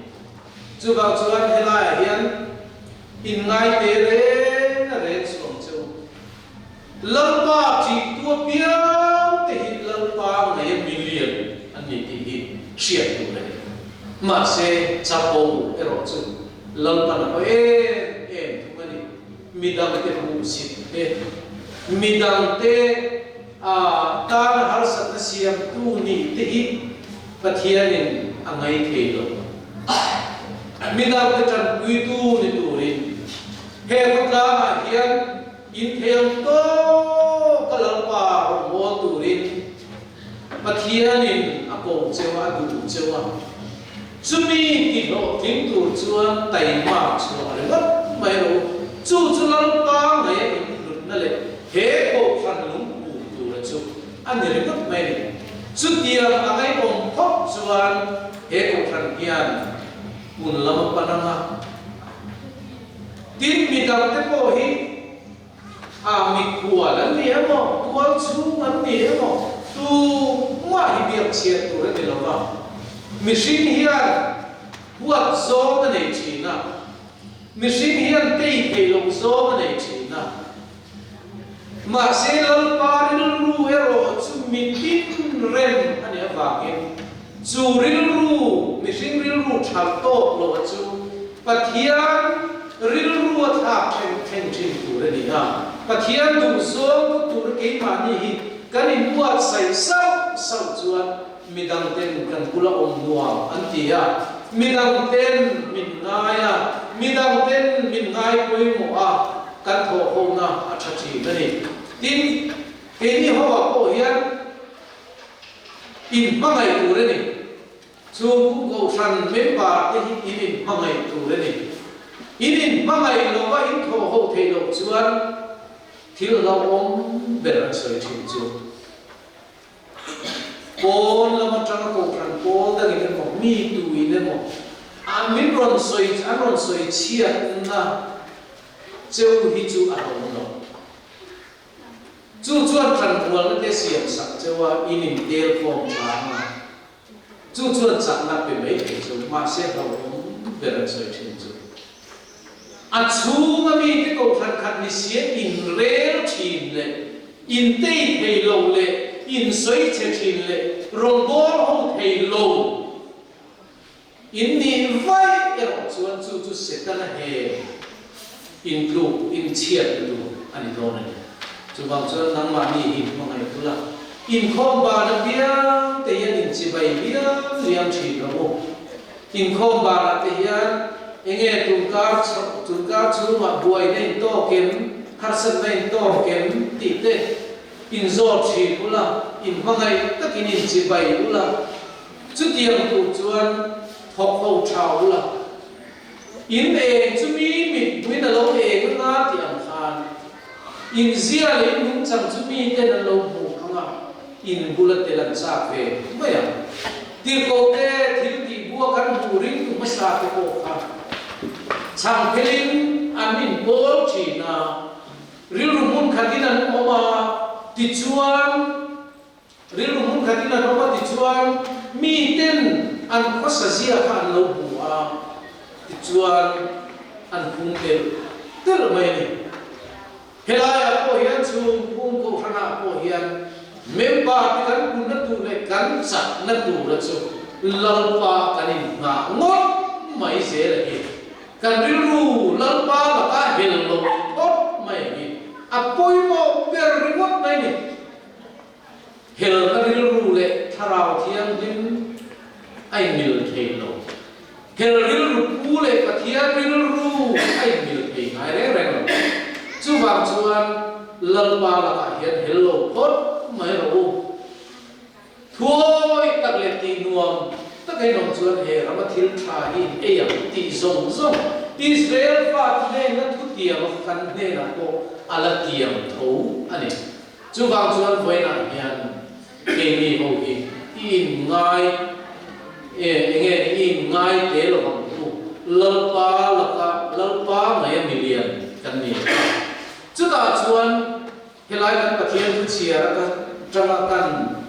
chu ba chuan helai hian in ngai te re na re som chu lăng pa chi tu pia te hi lăng pa ngai mi li an ni ti hi sia tu le mà sẽ chắp bông cái rồi chứ lần pan nào em chúng ta đi mi đam cái vụ xịt mi đam cái ta là har sát siam tu ni te hi phát hiện anh ấy thấy rồi mi đam cái chân quy tu ni tu đi he phát ra mà hiện in theo to cái lần pa mua tu đi phát hiện anh cũng chơi anh cũng chơi Sumi ti lo ting tu chuan tai ma chuan le wat mai lo chu chu lang pa ngai in lut na le he ko phan lung pu tu la chu an ni le wat mai ni chu tia angai om thop chuan he ko phan hian mun lam pa na ma tin mi dam te ko hi mi kwa lan ni mo kwa chu an ni mo tu ma hi biak chiat tu re ni lo ma Machine hian huat zo na nei china machine hian tei thei long zo na nei china ma se lal pa ril ru ero chu min tin rem ani awangin chu ril ru machine ril ru thak to lo chu pathian ril ru tha theng chin tu re ni ha pathian du zo tu ke ma ni hi kanin huat sai sau chuan midang ten kan pula om nuam antia midang ten min ngaya midang ten min ngai poi mo a kan tho ho na a thachi nani tin ke ni ho ko hian in mangai tu re ni chu ko san me ba te hi in mangai tu re ni in mangai lo wa in tho ho the lo chuan thil lo om ber soi thin chu Paul lama trăng cầu trăng Paul đang in một mi tu in một mình ron soi chia na châu hi chu à hồng nó chu chuan trăng buồn nó để xiêm sắc châu à in del phong trăng mà chu chuan chặt na bị mấy cái châu mà sẽ hồng về là soi thiên chu chu mà mi cái cầu trăng khát mi xía in rel thiên lệ in tây hay lâu lệ in soi che chin le rong bol ho thei lo in ni vai ero chuan chu setana he in lu in chiat lu ani do ne chu bang chuan nang ma ni hi mo ngai tu la in khom ba na biang te yan in chi bai biang liam chi lo in khom ba na te yan enge tu ka chu ma buai nei to kem har san nei to kem ti te in zo chi pula in mangai takin in chi bai pula chu tiang tu chuan thok ho thau pula in chu mi na lo na tiang khan in zia le nung chang chu mi te na lo mu khanga in bula te lan sa ve maya tir ko te thil ti bua kan bu ring tu ma sa te ko kha chang pelin amin bol chi na ril rumun khadinan oma tichuan ril mun khatina roba tichuan mi ten an khosazia khan lo bua tichuan an phung tel mai ni helaya ko hian chung phung ko khana ko hian memba kan kun na tu le kan sa na tu ra chu lalpa kanin nga ngot mai se le hi kan rilu lalpa ba ka hel lo ot mai ni apoi mo ber ringot mai ni hel na rilu le tharau thiam din ai mil thei lo hel rilu pu le pathian rilu ai mil thei ngai re re chu wang chuan lalpa la ka hian hel lo ot mai ro thôi tak le ti nuam tak ai nom chuan he rama thil tha hi e yang ti zong zong Israel fa ne na thu tiam kan ne na ko ala tiam tho ani chu wang chuan voi na hian ke ni ho hi in ngai e nge jama kan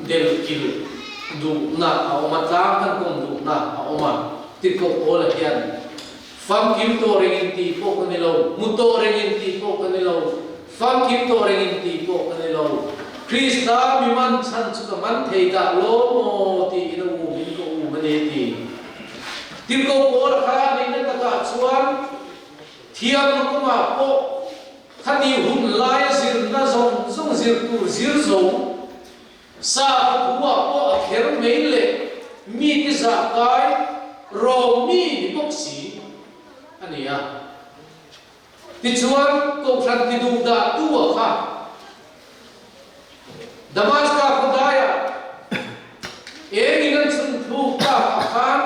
del kil du na awma tlang kan kom du na awma ti ko ola hian fam kim to ring ti po kan lo mu to ring ti po kan lo fam kim to ring ti po kan lo krista mi man chan chu ka man thei da lo mo ti ina u min ko u mane ti tin ko ola kha ni na ta chuan thiam ko ma po khani hun lai zir na zong zong zir tu zir zong sa huwa po akher mai le mi ki za kai ro mi ni bok si ania ti chuan ko thran ti du da tu a kha damas ka khudaya e ngan sun thu ka khan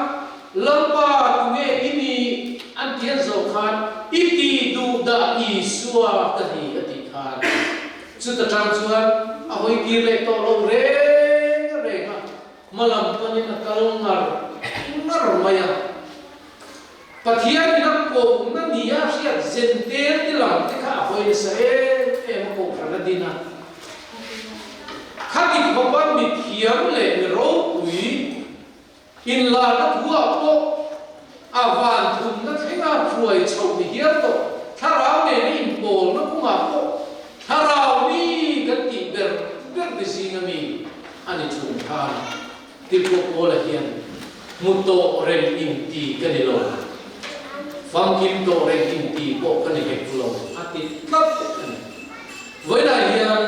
lamba tu nge ini an tian zo khan iti du da i suwa ka ni ati khan chu ta tang chuan a hoi ki le to lo re re ma malam ka ni na kal ngar maya pathian na ko na niya siya zenter ti lang ti kha hoi sa e ma ko khana dina khani ko ban mi thiam le ni ro pui in la na thua po avan thum na thenga phuai chau ni hiar to tharau ne ni in bol na kuma po tharau ni kan ti ber ber de singami ani chung than ti ko ko la hian muto ren in ti kanilo fam kim to ren in ti po kan he lo ati tap với lại hian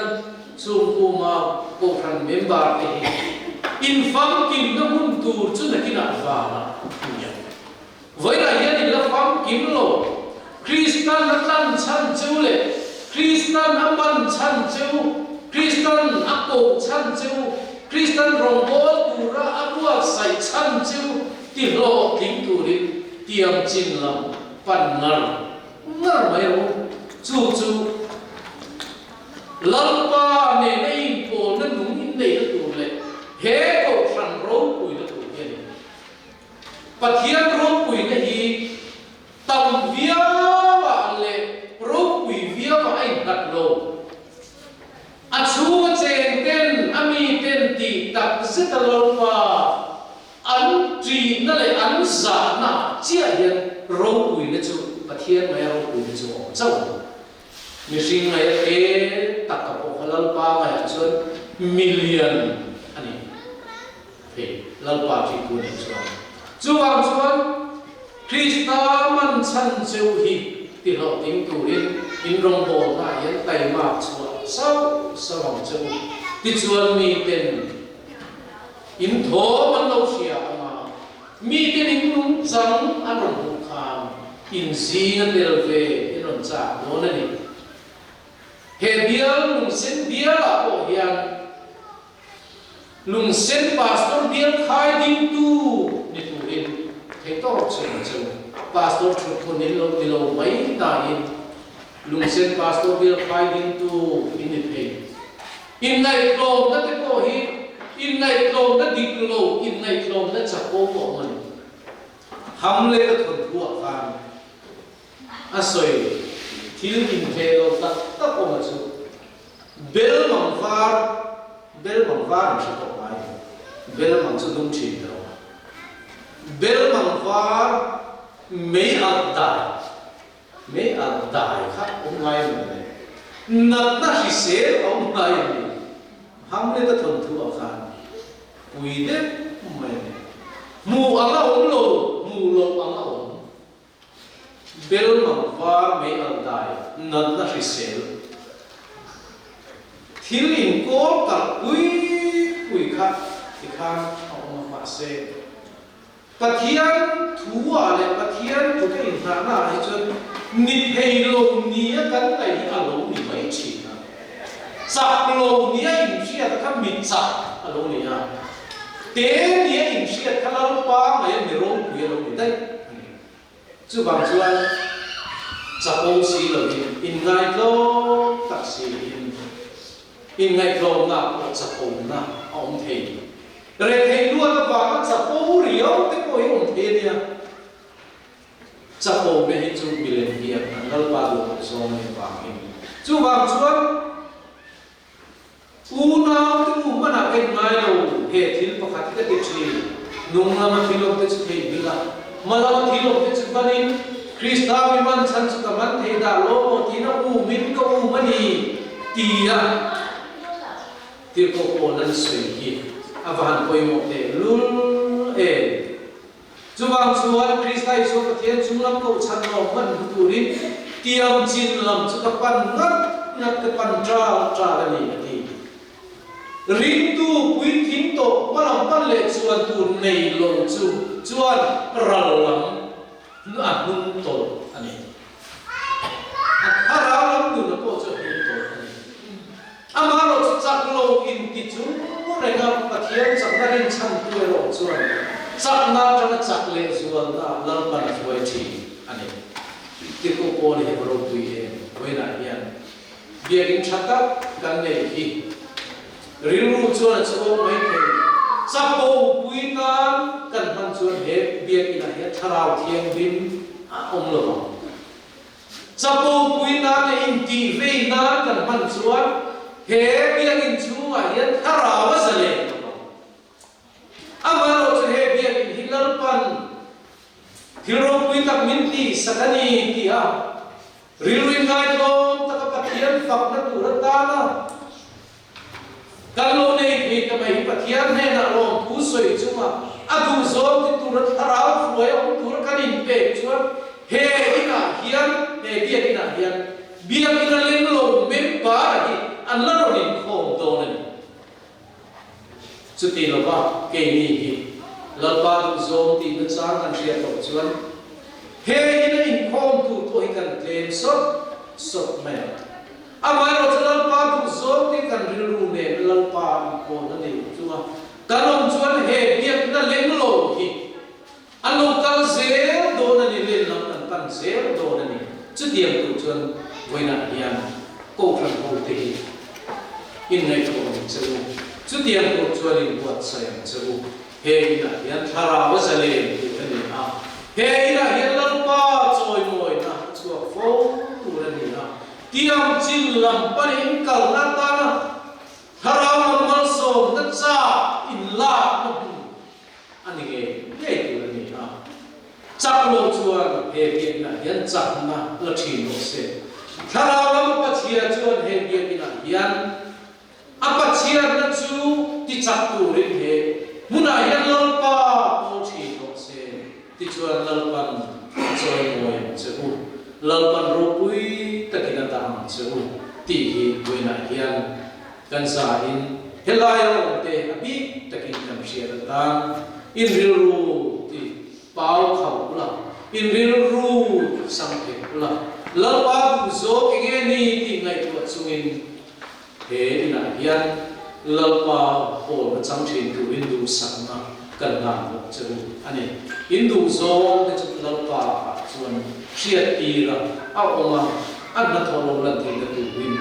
chung kuma ko khan member te in fam kim na mun tu chu na kina va na với lại hian la fam kim lo Christian na tan chan chu le Christian aman chan chu Christian ako chan chu Christian rombol tura abua sai chan chu ti lo ting tu ri tiam chin lam pan ngar mai ro chu chu lalpa ne nei po na nung in nei tu le he ko san ro pui na tu ke ni pathian ro pui na hi tam via wa le ro pui via wa ai nat lo a chu chen ten ami ten ti tak zet lo pa an tri na le an za na chia hian ro pui na chu pathian mai ro pui na chu chau mi sing mai e tak ka po halal pa mai chuan million ani he lal pa chi ku ni chuan Krista man chan cheu hi ti lo ting tu in rong bo na yan tai ma chuan sau hong cheu ti chuan mi ten in tho man lo sia ama mi ten in nung chang an rong kham in zi na tel ve in ron cha no na ni he bial nung sen bial a po hian lung sen pastor bial khai ding tu ni tu in he to chen chen pastor chu ko ni lo mai ta in lung sen pastor bial khai ding tu in ni pe in nai lo na te ko hi in nai lo na dik lo in nai lo na cha ko ko man ham le ka thon thua khan a soi thil in the lo ta ta ko ma chu bel mang var chi ko mai bel mang chu dum chi do bel mang var me al dai kha om ngai me nat na hi se om ngai me ham le ta thon thu a khan pui de mai mu anga om lo mu lo anga om bel mang var me al dai nat na hi se thil in ko ka pui kha ti khan om ma se pathian thua le pathian tu ke in na na hi chun ni hei lo ni kan tai a lo ni mai chi na sa lo ni in sia ta kam mi sa a lo ni ha te ni in sia ta la pa mai mi ro pu lo ni dai chu bang chuan sa po si lo in ngai lo tak si in ngai lo na sa po na om thei re thei lu ta ba ka sa po rio te ko hi om thei nia sa po be hi chu bilen hi an ngal pa lu so mai ba hi chu bang chuan u na tu nung lama thilok te chu thei bila malama thilok te chu banin Krista mi man chan chu kaman thei da lo mo tina u min ko u mani tia tir ko ko nan sui hi avan koi mo te lul e chuwang chuan Krista isu ka thian chunglam ko chan no man turin tiam chin lam chu ka pan ngat ka pan tra la ni ati ring tu pui thing to malam pan le chuan tu nei lo chuan ral lam a nun to ani a ral lam nu na ko chu nun to ani ama lo chu chak lo in ti chu re ga pathian chak na rin cham tu lo chuan chak na chak le chuan na lam pan chuai thi ani ti ko ko le ro tui e we na hian biakin thata kan nei hi rilru chuan chu mai thei sapo puina kan han chuan he biakin a he tharau thiang bin a om lo sapo puina ne in ti ve na kan han chuan he biakin chu a he tharau zale amaro chu he biakin hilal pan thilro pui tak min ti sakani ti a rilruin ngai tom taka pathian fak na tur ta na kalau nei hi ka mai pathian ne na rom pu soi chuma adu zom ti tur tharau floi om tur kanin pe chuan he ina hian he bia ina hian bia ina leng lo mem pa hi an la ro nin khom do ne chu ti lo ba ke ni hi la ba du zom ti na chang kan ria to chuan he ina in khom tu to hi kan tlem sot me amai ro chuan pa du zom ti kan rilru ne lal pa ko na nei chuwa kalom chuan he bia na leng lo hi alo kal zel do na ni len lam kan pan zel do na ni chu diam tu chuan voina hian ko khan ko te hi in nei ko chu chu diam tu chuan in buat sayang chu he ina hian thara wa zale tu ani a he ina hian lal pa choi moi na chu fo tu na ni na tiam chin lam pan in kal na ta na thara mal so na cha in la na ani ge ye tu ni a chak lo chuan he ina hian chak na la thi no se thara lam pa chia chuan he ina hian apa chia na chu ti chak tu rin he muna hian lal pa ko thi no se ti chuan lal pan choi moi chu lal pan ro pui takina tam chu ti hi buina hian kan sa in helai ro te abi takin kam share ta in ril ru ti pau khau la in ril ru sam ke la lal pa du zo ke ni ti ngai tu chungin he ina hian lal pa ho na chang thin tu in du sam na kan na chu ani in du zo ke chu lal pa chuan shia ti ra a oma an na tholo lan thi na tu win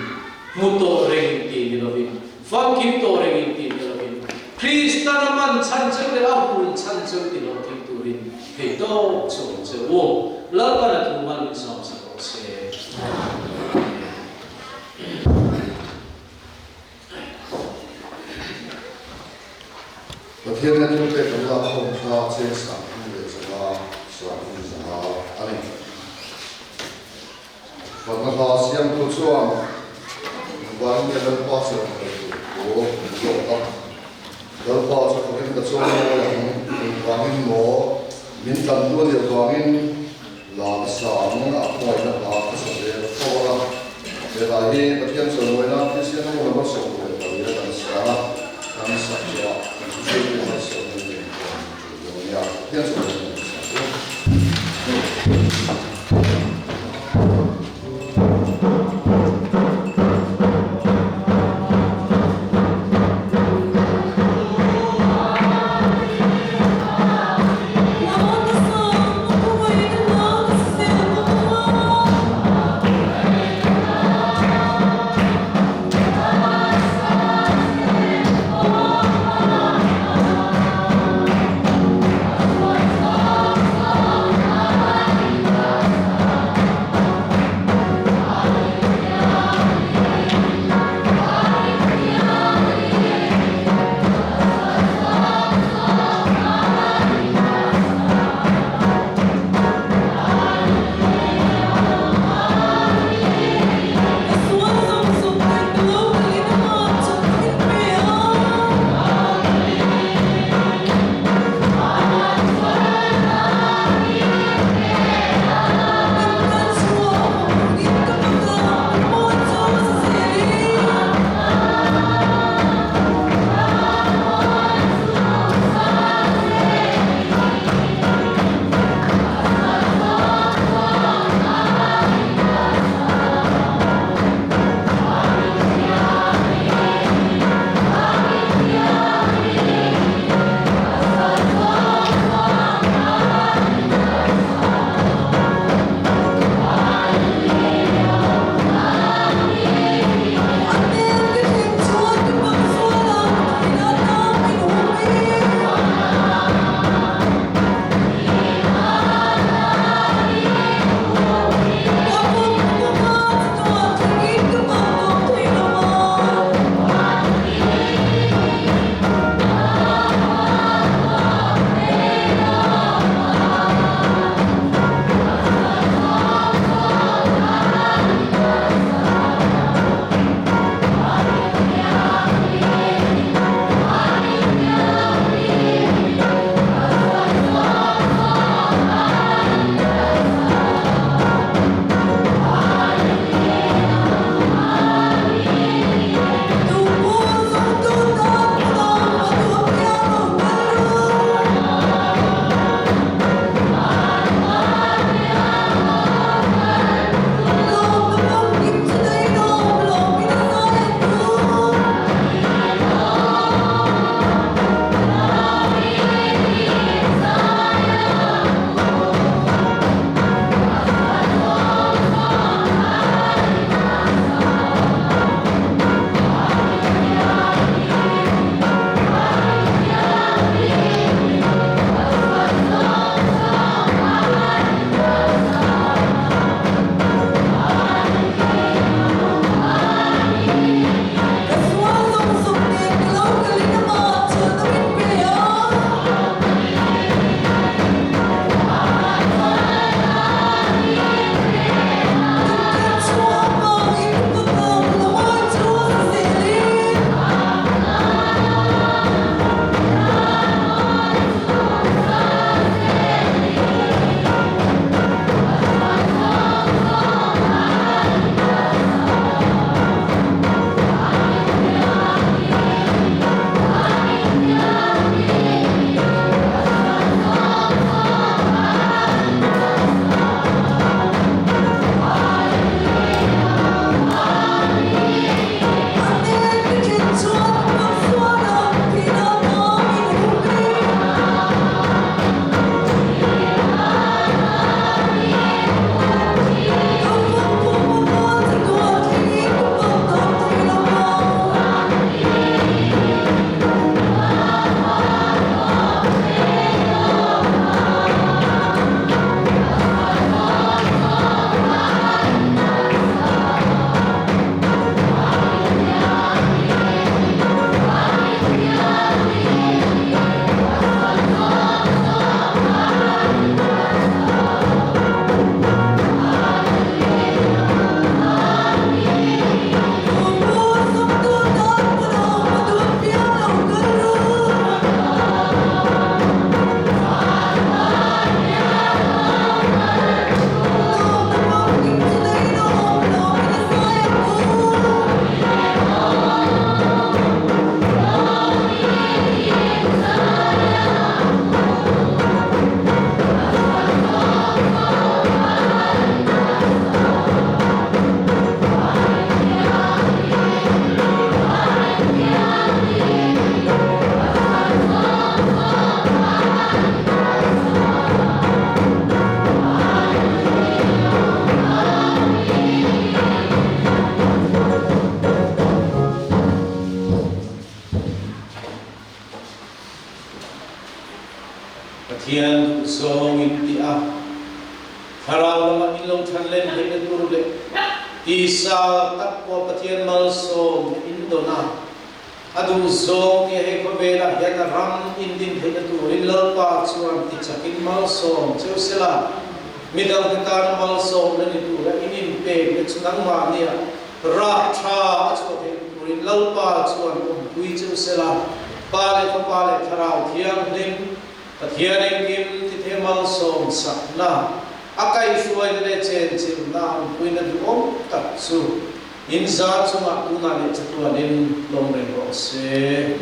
muto reng ti ni lovin funkin to reng ti ni lovin Krista man chan cheu le a hun chan cheu ti lo ti tu rin he to chu chu wo la pa na tu man ni som sa ko se pathian na tu te kan la khom tha che sa ni le cha sa ni sa ani Pada siang tu cuam, buang dia lepas oh, lepas, lepas kita kecuali yang buangin mo, minta dua dia buangin, lah sama apa yang apa sahaja, orang, terakhir bagian semua nanti siapa yang masuk ke dalam dan sekarang kami saja, kita masuk ke dunia, bagian semua. harau lama ilong thanlen hei tur le isa takpo pathian mal som indona adu zong ye he ko bela ya ram indin hei tur in lo pa chuan ti chakin mal som cheusela midang ta mal som le ni tur inin pe le chunang ma nia ra tha chu he tur in lo pa chuan pui cheusela pa le tharau thiang ning pathian kim ti the mal som sakna akai suai le chen chim na puina du om tak su in za chunga tuna le chatuan in long re ro se